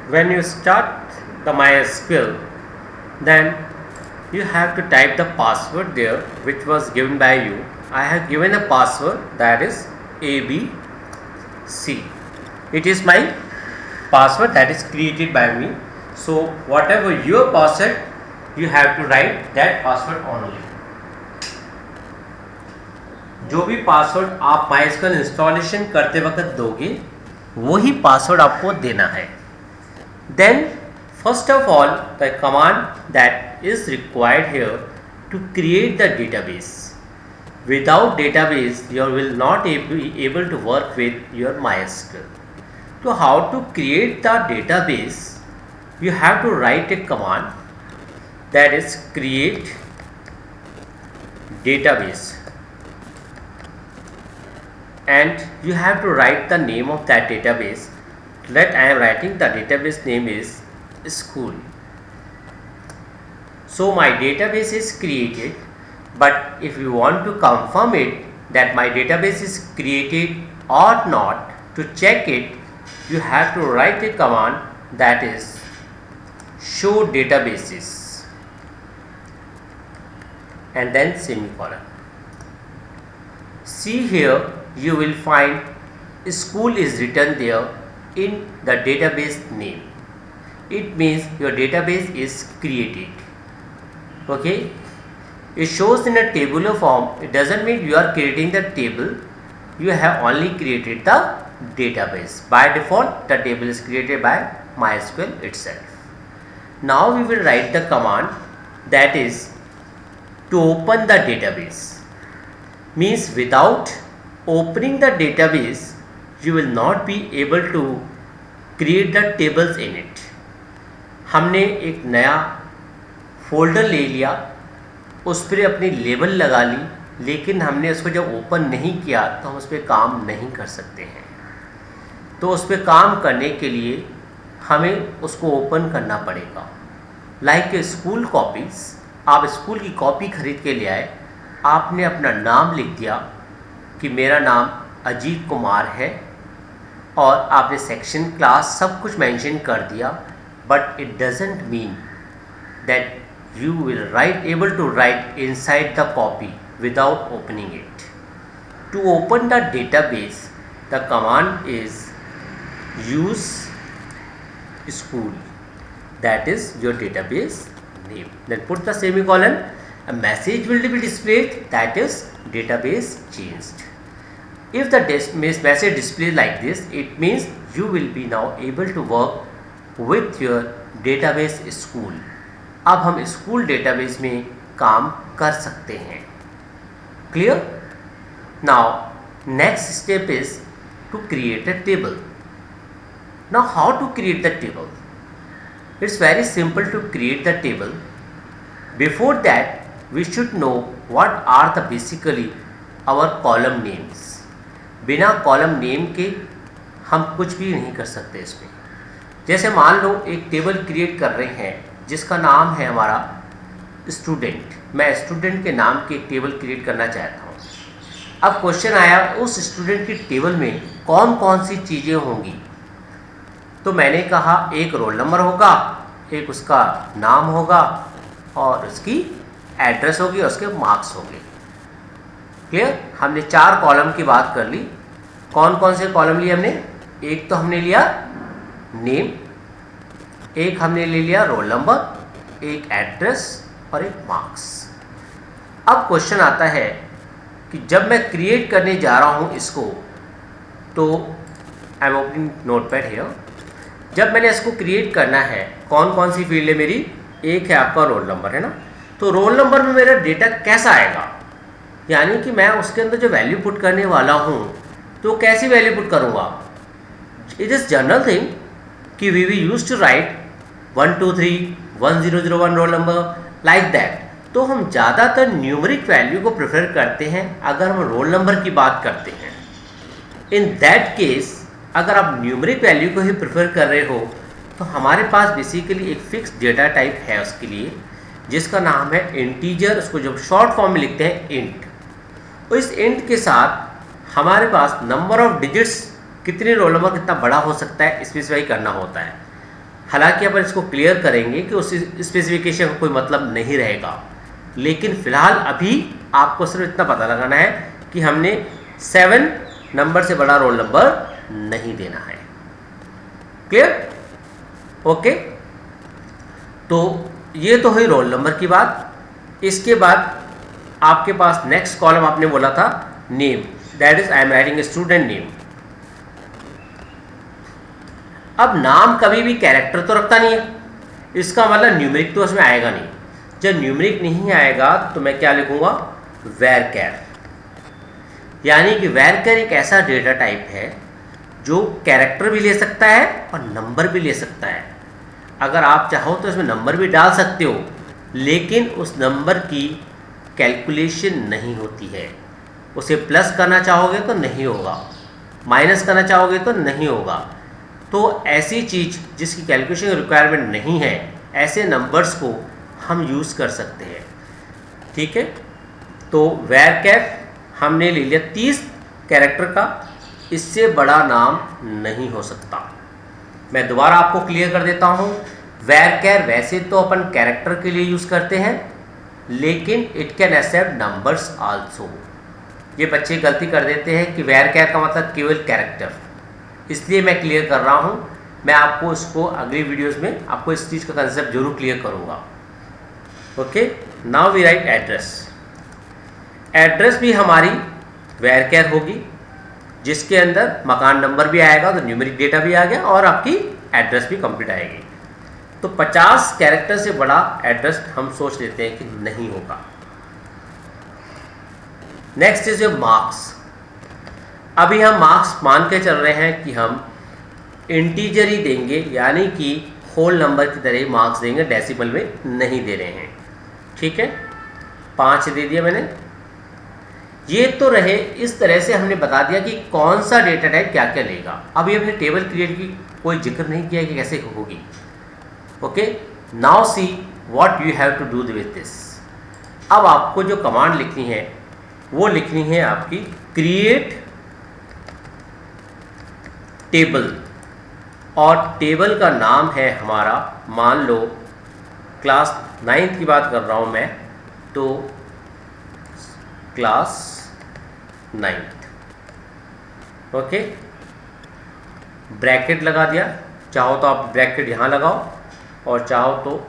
when you start the MySQL, then you have to type the password there which was given by you. I have given a password that is ABC. It is my password that is created by me. So whatever your password, you have to write that password only. जो भी password आप MySQL installation करते वक्त दोगे वही password आपको देना है. Then first of all, the command that is required here to create the database. Without database, you will not be able to work with your MySQL. So how to create the database? You have to write a command that is create database, and you have to write the name of that database. Let I am writing the database name is school. So my database is created, but if you want to confirm it that my database is created or not, to check it, you have to write a command that is show databases and then semicolon. See here, you will find school is written there in the database name. It means your database is created. Okay, it shows in a tabular form. It doesn't mean you are creating the table, you have only created the database. By default, the table is created by MySQL itself. Now we will write the command that is to open the database. Means without opening the database, you will not be able to create the tables in it. हमने एक नया folder ले लिया, उस पर अपनी label लगा ली, लेकिन हमने उसको जब ओपन नहीं किया तो हम उस पर काम नहीं कर सकते हैं. तो उस पर काम करने के लिए हमें उसको ओपन करना पड़ेगा. लाइक स्कूल कॉपीज़, आप स्कूल की कॉपी खरीद के ले आए, आपने अपना नाम लिख दिया कि मेरा नाम अजीत कुमार है और आपने सेक्शन, क्लास सब कुछ मेंशन कर दिया, but it doesn't mean that you will able to write inside the copy without opening it. To open the database, the command is use school, that is your database name. Then put the semicolon. A message will be displayed that is database changed. If the message displays like this, it means you will be now able to work with your database school. अब हम school database में काम कर सकते हैं. Clear? Now next step is to create a table. Now how to create the table? It's very simple to create the table. Before that, we should know what are the basically our column names. बिना column name के हम कुछ भी नहीं कर सकते इसमें. जैसे मान लो एक टेबल क्रिएट कर रहे हैं जिसका नाम है हमारा स्टूडेंट. मैं स्टूडेंट के नाम की एक टेबल क्रिएट करना चाहता हूँ. अब क्वेश्चन आया उस स्टूडेंट की टेबल में कौन कौन सी चीज़ें होंगी. तो मैंने कहा एक रोल नंबर होगा, एक उसका नाम होगा और उसकी एड्रेस होगी और उसके मार्क्स होंगे. क्लियर? हमने 4 कॉलम की बात कर ली. कौन कौन से कॉलम लिए हमने? एक तो हमने लिया नेम, एक हमने ले लिया रोल नंबर, एक एड्रेस और एक मार्क्स. अब क्वेश्चन आता है कि जब मैं क्रिएट करने जा रहा हूँ इसको, तो I am opening notepad here. जब मैंने इसको क्रिएट करना है, कौन कौन सी फील्ड है मेरी? एक है आपका रोल नंबर, है ना. तो रोल नंबर में मेरा डेटा कैसा आएगा, यानी कि मैं उसके अंदर जो वैल्यू पुट करने वाला हूँ तो कैसी वैल्यू पुट करूँगा. इट इज़ जनरल थिंग कि we use to write 1 2 3 1001 roll number like that. तो हम ज़्यादातर न्यूमरिक वैल्यू को प्रेफर करते हैं अगर हम रोल नंबर की बात करते हैं. इन दैट केस अगर आप न्यूमरिक वैल्यू को ही प्रेफर कर रहे हो तो हमारे पास बेसिकली एक फिक्स डेटा टाइप है उसके लिए, जिसका नाम है इंटीजर. उसको जब शॉर्ट फॉर्म में लिखते हैं इंट. तो इस इंट के साथ हमारे पास नंबर ऑफ डिजिट्स, कितने रोल नंबर कितना बड़ा हो सकता है, स्पेसिफाई करना होता है. हालांकि अपन इसको क्लियर करेंगे कि उस स्पेसिफिकेशन का कोई मतलब नहीं रहेगा, लेकिन फ़िलहाल अभी आपको सिर्फ इतना पता लगाना है कि हमने 7 नंबर से बड़ा रोल नंबर नहीं देना है। क्लियर? ओके, तो ये तो हुई रोल नंबर की बात। इसके बाद आपके पास नेक्स्ट कॉलम आपने बोला था name, that is I am writing student name. अब नाम कभी भी कैरेक्टर तो रखता नहीं है, इसका मतलब न्यूमेरिक तो उसमें आएगा नहीं। जब न्यूमेरिक नहीं आएगा तो मैं क्या लिखूंगा, वैरचर। यानी कि वैरचर एक ऐसा डेटा टाइप है जो कैरेक्टर भी ले सकता है और नंबर भी ले सकता है। अगर आप चाहो तो इसमें नंबर भी डाल सकते हो, लेकिन उस नंबर की कैलकुलेशन नहीं होती है। उसे प्लस करना चाहोगे तो नहीं होगा, माइनस करना चाहोगे तो नहीं होगा। तो ऐसी चीज़ जिसकी कैलकुलेशन रिक्वायरमेंट नहीं है, ऐसे नंबर्स को हम यूज़ कर सकते हैं। ठीक है, तो वैरचर हमने ले लिया 30 कैरेक्टर का, इससे बड़ा नाम नहीं हो सकता। मैं दोबारा आपको क्लियर कर देता हूँ, वैरचर वैसे तो अपन कैरेक्टर के लिए यूज़ करते हैं, लेकिन it can accept numbers also. ये बच्चे गलती कर देते हैं कि वैरचर का मतलब केवल कैरेक्टर, इसलिए मैं क्लियर कर रहा हूँ। मैं आपको इसको अगली वीडियोस में आपको इस चीज़ का कंसेप्ट जरूर क्लियर करूँगा। Okay, now we write address. Address भी हमारी वैरचर होगी, जिसके अंदर मकान नंबर भी आएगा, तो न्यूमेरिक डेटा भी आ गया और आपकी एड्रेस भी कंप्लीट आएगी। तो 50 कैरेक्टर से बड़ा एड्रेस हम सोच लेते हैं कि नहीं होगा। Next is marks. अभी हम मार्क्स मान के चल रहे हैं कि हम इंटीजर ही देंगे, यानी कि होल नंबर की तरह मार्क्स देंगे, डेसिमल में नहीं दे रहे हैं। ठीक है, 5 दे दिया मैंने। ये तो रहे, इस तरह से हमने बता दिया कि कौन सा डेटा टाइप क्या क्या लेगा। अभी हमने टेबल क्रिएट की कोई जिक्र नहीं किया कि कैसे होगी। Okay, now see what you have to do with this. अब आपको जो कमांड लिखनी है वो लिखनी है आपकी क्रिएट टेबल, और टेबल का नाम है हमारा, मान लो क्लास 9th की बात कर रहा हूँ मैं, तो क्लास 9th। ओके, ब्रैकेट लगा दिया, चाहो तो आप ब्रैकेट यहाँ लगाओ और चाहो तो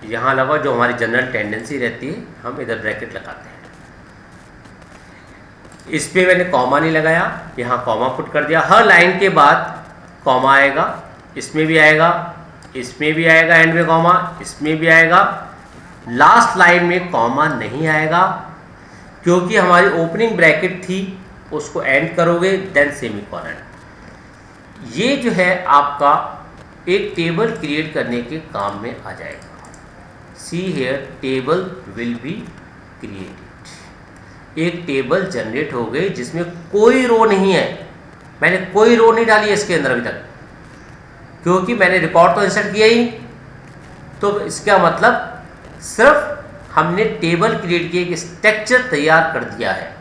यहाँ लगाओ, जो हमारी जनरल टेंडेंसी रहती है हम इधर ब्रैकेट लगाते हैं। इस पे मैंने कॉमा नहीं लगाया, यहाँ कॉमा पुट कर दिया। हर लाइन के बाद कॉमा आएगा, इसमें भी आएगा, इसमें भी आएगा, एंड में कॉमा, इसमें भी आएगा। लास्ट लाइन में कॉमा नहीं आएगा क्योंकि हमारी ओपनिंग ब्रैकेट थी, उसको एंड करोगे देन सेमीकोलन। ये जो है आपका एक टेबल क्रिएट करने के काम में आ जाएगा। See here table will be created. एक टेबल जनरेट हो गई जिसमें कोई रो नहीं है, मैंने कोई रो नहीं डाली है इसके अंदर अभी तक, क्योंकि मैंने रिकॉर्ड तो इंसर्ट किया ही। तो इसका मतलब सिर्फ हमने टेबल क्रिएट किया, एक स्ट्रक्चर तैयार कर दिया है।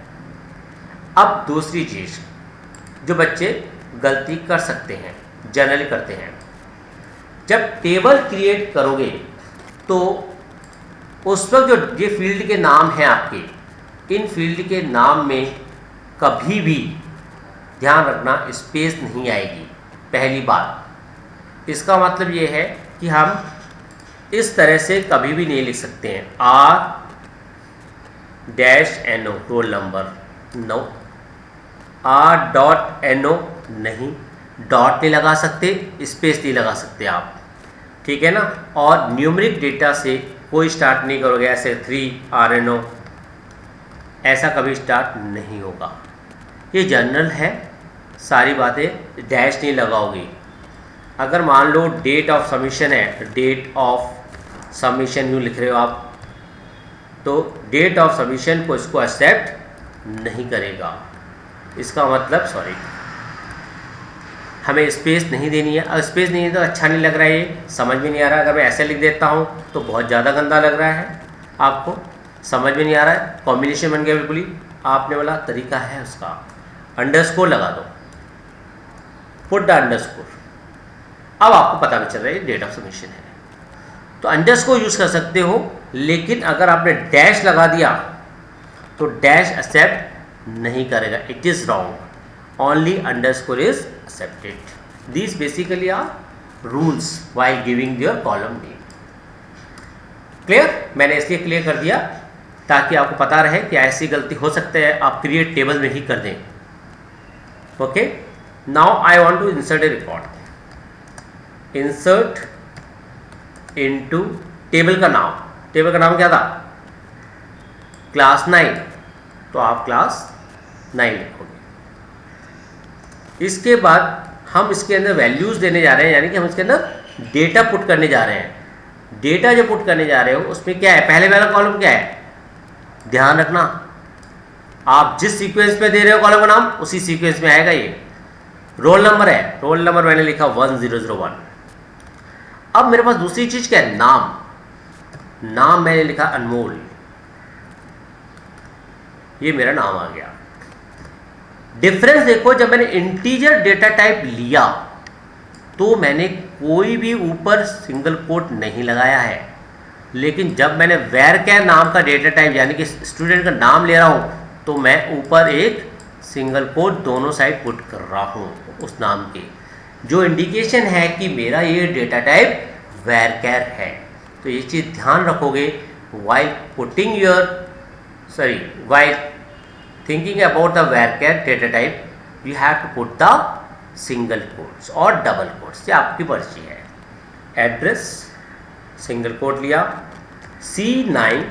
अब दूसरी चीज़ जो बच्चे गलती कर सकते हैं, जनरली करते हैं, जब टेबल क्रिएट करोगे तो उस वक्त जो ये फील्ड के नाम हैं आपके, इन फील्ड के नाम में कभी भी ध्यान रखना स्पेस नहीं आएगी। पहली बात, इसका मतलब ये है कि हम इस तरह से कभी भी नहीं लिख सकते हैं R-NO roll number, no. R.NO नहीं, डॉट नहीं लगा सकते, स्पेस नहीं लगा सकते आप, ठीक है ना। और न्यूमेरिक डेटा से कोई स्टार्ट नहीं करोगे ऐसे 3RNO, ऐसा कभी स्टार्ट नहीं होगा। ये जनरल है, सारी बातें डैश नहीं लगाओगे। अगर मान लो डेट ऑफ सबमिशन है, डेट ऑफ सबमिशन यूँ लिख रहे हो आप, तो डेट ऑफ सबमिशन को इसको एक्सेप्ट नहीं करेगा। इसका मतलब सॉरी, हमें स्पेस नहीं देनी है। अब स्पेस नहीं है तो अच्छा नहीं लग रहा है, ये समझ में नहीं आ रहा है। अगर मैं ऐसे लिख देता हूँ तो बहुत ज़्यादा गंदा लग रहा है, आपको समझ में नहीं आ रहा है। कॉम्बिनेशन बन गया बिल्कुल ही। आपने बोला तरीका है उसका, अंडरस्कोर लगा दो, पुट द अंडरस्कोर। अब आपको पता भी चल रहा है डेट ऑफ सबमिशन है। तो अंडरस्कोर यूज़ कर सकते हो, लेकिन अगर आपने डैश लगा दिया तो डैश एक्सेप्ट नहीं करेगा, it is wrong. Only underscore is accepted. These basically are rules while giving your column name. Clear? मैंने इसलिए क्लियर कर दिया ताकि आपको पता रहे कि ऐसी गलती हो सकते हैं आप क्रिएट टेबल में ही कर दें। Okay, now I want to insert a record. Insert into table का नाम क्या था? क्लास 9, तो आप क्लास 9 लिखोगे। इसके बाद हम इसके अंदर वैल्यूज देने जा रहे हैं, यानी कि हम इसके अंदर डेटा पुट करने जा रहे हैं। डेटा जो पुट करने जा रहे हो उसमें क्या है? पहले वाला कॉलम क्या है? ध्यान रखना, आप जिस सीक्वेंस में दे रहे हो कॉलम का नाम उसी सीक्वेंस में आएगा। ये रोल नंबर है, रोल नंबर मैंने लिखा 1001। अब मेरे पास दूसरी चीज क्या है? नाम मैंने लिखा अनमोल, ये मेरा नाम आ गया। डिफरेंस देखो, जब मैंने इंटीजर डेटा टाइप लिया तो मैंने कोई भी ऊपर सिंगल कोट नहीं लगाया है, लेकिन जब मैंने varchar नाम का डेटा टाइप यानी कि स्टूडेंट का नाम ले रहा हूं तो मैं ऊपर एक सिंगल कोट दोनों साइड पुट कर रहा हूं उस नाम के, जो इंडिकेशन है कि मेरा ये डेटा टाइप varchar है। तो ये चीज़ ध्यान रखोगे while thinking about the varchar data type, you have to put the single quotes और डबल कोट्स, ये आपकी पर्ची है। एड्रेस सिंगल कोट लिया, C9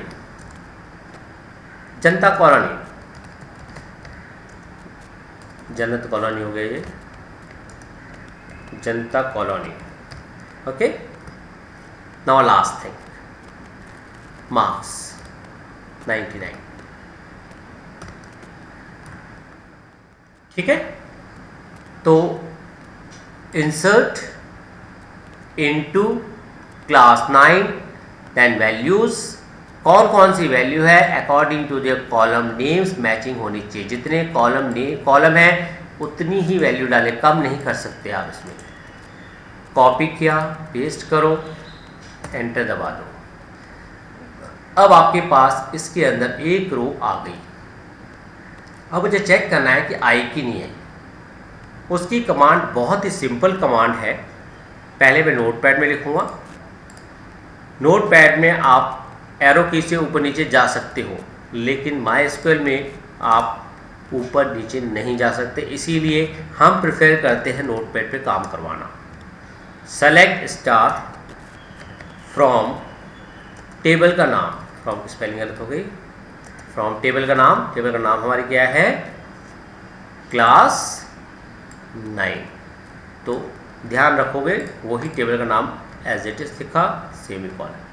जनता कॉलोनी, जन्नत कॉलोनी हो गई ये, Janta colony. Okay, now last thing, marks 99। ठीक है, तो insert into class 9 then values, कौन सी वैल्यू है? According to the column names matching होनी चाहिए। जितने कॉलम है उतनी ही वैल्यू डालें, कम नहीं कर सकते आप इसमें। कॉपी किया, पेस्ट करो, एंटर दबा दो। अब आपके पास इसके अंदर एक रो आ गई। अब मुझे चेक करना है कि आई की नहीं है। उसकी कमांड बहुत ही सिंपल कमांड है। पहले मैं नोटपैड में लिखूँगा। नोटपैड में आप एरो की से ऊपर नीचे जा सकते हो, लेकिन MySQL में आप ऊपर नीचे नहीं जा सकते, इसीलिए हम प्रेफर करते हैं नोटपैड पे काम करवाना। सेलेक्ट स्टार फ्रॉम टेबल का नाम, फ्रॉम स्पेलिंग गलत हो गई, फ्रॉम टेबल का नाम हमारी क्या है? क्लास 9। तो ध्यान रखोगे वही टेबल का नाम एज इट इज लिखा, सेमीकोलन,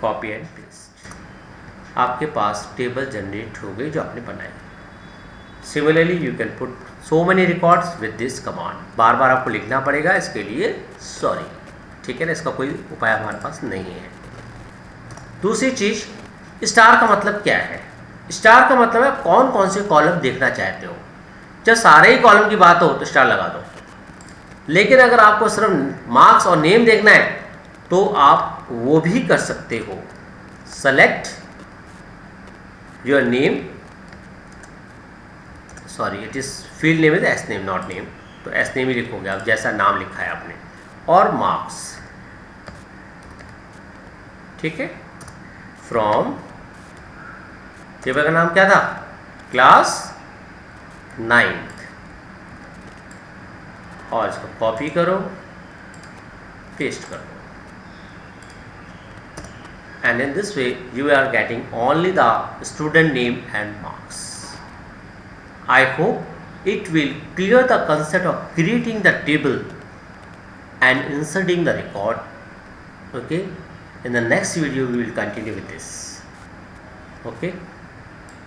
कॉपी एंड पेस्ट। आपके पास टेबल जनरेट हो गई जो आपने बनाई। Similarly you can put so many records with this command. बार बार आपको लिखना पड़ेगा इसके लिए, सॉरी, ठीक है ना, इसका कोई उपाय हमारे पास नहीं है। दूसरी चीज़, स्टार का मतलब क्या है? स्टार का मतलब है कौन से कॉलम देखना चाहते हो। जब सारे ही कॉलम की बात हो तो स्टार लगा दो, लेकिन अगर आपको सिर्फ मार्क्स और नेम देखना है तो आप वो भी कर सकते हो। Select your name, sorry it is field name is S name not name, तो एस नेम ही लिखोगे आप जैसा नाम लिखा है आपने, और मार्क्स। ठीक है, फ्रॉम टेबल का नाम क्या था? क्लास 9, और इसको कॉपी करो, पेस्ट करो, and in this way you are getting only the student name and marks. I hope it will clear the concept of creating the table and inserting the record. Okay, in the next video we will continue with this. Okay.